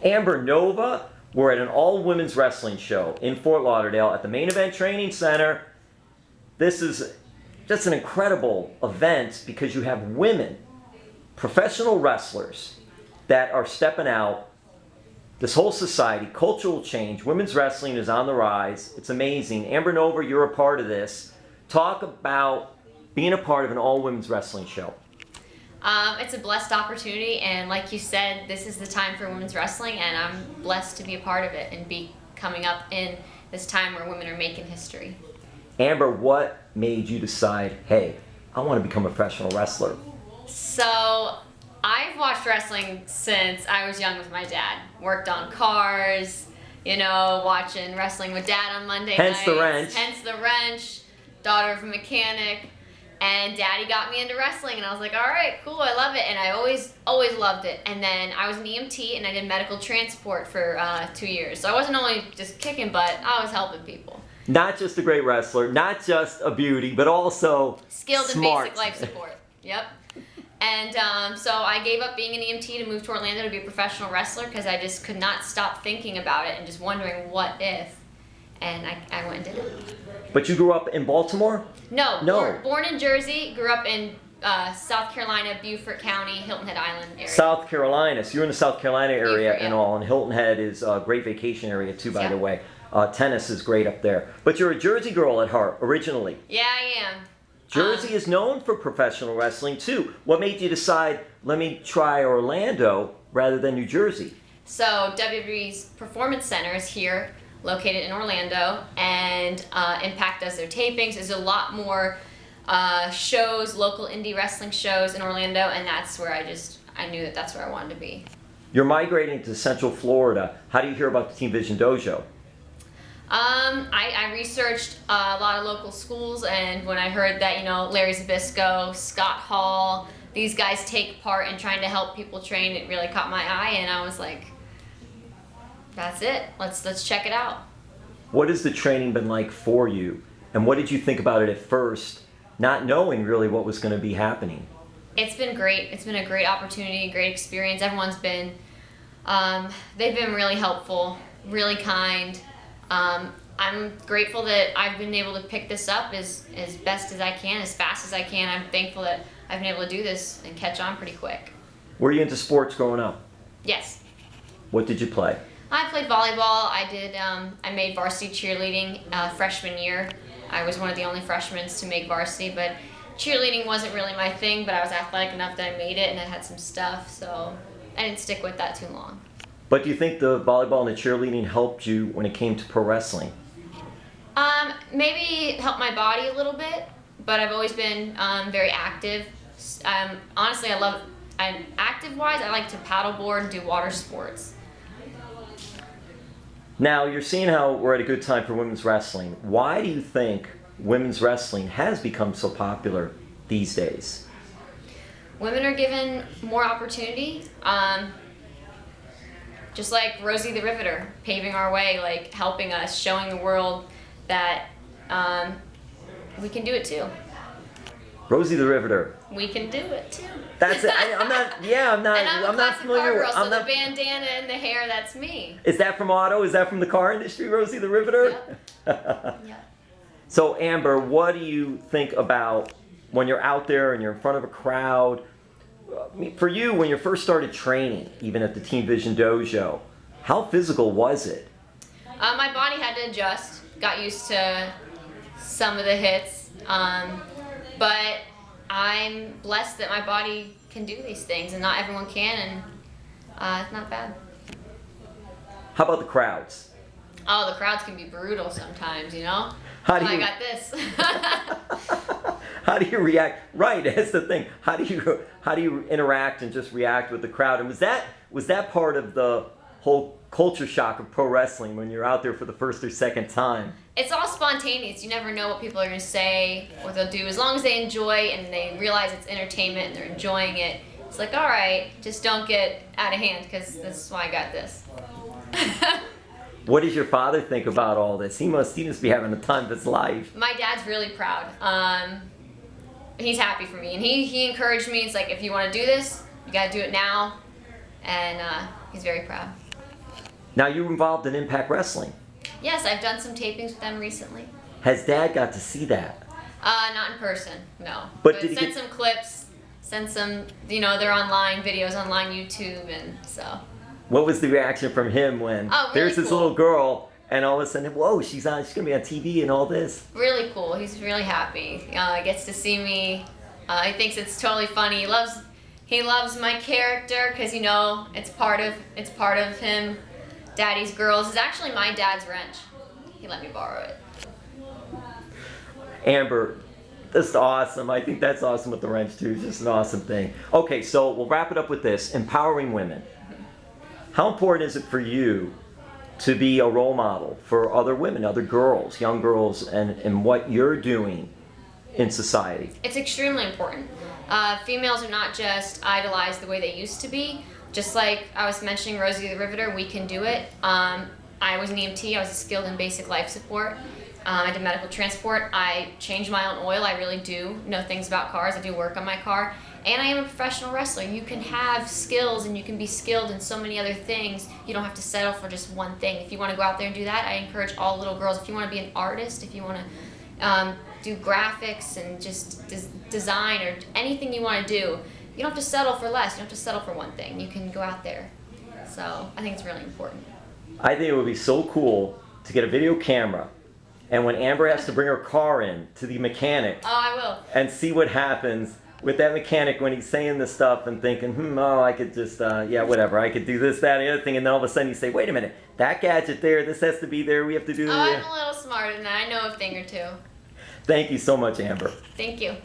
Amber Nova, we're at an all-women's wrestling show in Fort Lauderdale at the Main Event Training Center. This is just an incredible event because you have women, professional wrestlers that are stepping out. This whole society, cultural change, women's wrestling is on the rise. It's amazing. Amber Nova, you're a part of this. Talk about being a part of an all-women's wrestling show. It's a blessed opportunity, and like you said, this is the time for women's wrestling, and I'm blessed to be a part of it and be coming up in this time where women are making history. Amber, what made you decide, hey, I want to become a professional wrestler? So, I've watched wrestling since I was young with my dad. Worked on cars, watching wrestling with dad on Monday nights. Hence the wrench. Daughter of a mechanic. And Daddy got me into wrestling, and I was like, all right, cool, I love it. And I always loved it. And then I was an EMT, and I did medical transport for 2 years. So I wasn't only just kicking butt, I was helping people. Not just a great wrestler, not just a beauty, but also skilled smart. In basic life support. Yep. And so I gave up being an EMT to move to Orlando to be a professional wrestler because I just could not stop thinking about it and just wondering what if. And I went and did it. But you grew up in Baltimore? No. Born in Jersey, grew up in South Carolina, Beaufort County, Hilton Head Island area. South Carolina. So you're in the South Carolina area and all. And Hilton Head is a great vacation area too, by the way. Tennis is great up there. But you're a Jersey girl at heart, originally. Yeah, I am. Jersey is known for professional wrestling too. What made you decide, let me try Orlando rather than New Jersey? So WWE's Performance Center is here, located in Orlando, and Impact does their tapings. There's a lot more shows, local indie wrestling shows in Orlando, and that's where I knew that's where I wanted to be. You're migrating to Central Florida. How do you hear about the Team Vision Dojo? I researched a lot of local schools, and when I heard that, Larry Zbyszko, Scott Hall, these guys take part in trying to help people train, it really caught my eye, and I was like, that's it. Let's check it out. What has the training been like for you? And what did you think about it at first, not knowing really what was going to be happening? It's been great. It's been a great opportunity, great experience. Everyone's been, they've been really helpful, really kind. I'm grateful that I've been able to pick this up as best as I can, as fast as I can. I'm thankful that I've been able to do this and catch on pretty quick. Were you into sports growing up? Yes. What did you play? I played volleyball. I made varsity cheerleading freshman year. I was one of the only freshmen to make varsity, but cheerleading wasn't really my thing, but I was athletic enough that I made it, and I had some stuff, so I didn't stick with that too long. But do you think the volleyball and the cheerleading helped you when it came to pro wrestling? Maybe it helped my body a little bit, but I've always been very active. Honestly, active-wise, I like to paddleboard and do water sports. Now, you're seeing how we're at a good time for women's wrestling. Why do you think women's wrestling has become so popular these days? Women are given more opportunity. Just like Rosie the Riveter, paving our way, like helping us, showing the world that we can do it too. Rosie the Riveter. We can do it too. That's it. I'm not familiar with. So the bandana and the hair, that's me. Is that from auto? Is that from the car industry, Rosie the Riveter? Yep. Yep. So Amber, what do you think about when you're out there and you're in front of a crowd? For you, when you first started training, even at the Team Vision Dojo, how physical was it? My body had to adjust. Got used to some of the hits. But I'm blessed that my body can do these things, and not everyone can, and it's not bad. How about the crowds? Oh, the crowds can be brutal sometimes, I got this. How do you react? Right, that's the thing. How do you interact and just react with the crowd? And was that part of the whole culture shock of pro wrestling when you're out there for the first or second time? It's all spontaneous. You never know what people are going to say, what they'll do. As long as they enjoy and they realize it's entertainment and they're enjoying it, it's like, all right, just don't get out of hand because this is why I got this. What does your father think about all this? He must be having the time of his life. My dad's really proud. He's happy for me, and he encouraged me. It's like, if you want to do this, you got to do it now, and he's very proud. Now you're involved in Impact Wrestling. Yes, I've done some tapings with them recently. Has Dad got to see that? Not in person, no. But did he send some clips, send some, their online videos, online YouTube, and so. What was the reaction from him when there's this little girl and all of a sudden, whoa, she's gonna be on TV and all this? Really cool. He's really happy. He gets to see me. He thinks it's totally funny. He loves my character because it's part of him. Daddy's Girls is actually my dad's wrench. He let me borrow it. Amber, that's awesome. I think that's awesome with the wrench too. It's just an awesome thing. Okay, so we'll wrap it up with this: empowering women. How important is it for you to be a role model for other women, other girls, young girls, and what you're doing in society? It's extremely important. Females are not just idolized the way they used to be. Just like I was mentioning Rosie the Riveter, we can do it. I was an EMT. I was skilled in basic life support. I did medical transport. I change my own oil. I really do know things about cars. I do work on my car. And I am a professional wrestler. You can have skills and you can be skilled in so many other things. You don't have to settle for just one thing. If you want to go out there and do that, I encourage all little girls. If you want to be an artist, if you want to do graphics and just design or anything you want to do, you don't have to settle for less. You don't have to settle for one thing. You can go out there. So I think it's really important. I think it would be so cool to get a video camera, and when Amber has to bring her car in to the mechanic, I will, and see what happens with that mechanic when he's saying this stuff and thinking, I could just, whatever, I could do this, that, and the other thing, and then all of a sudden you say, wait a minute, that gadget there, this has to be there, we have to do. I'm a little smarter than that. I know a thing or two. Thank you so much, Amber. Thank you.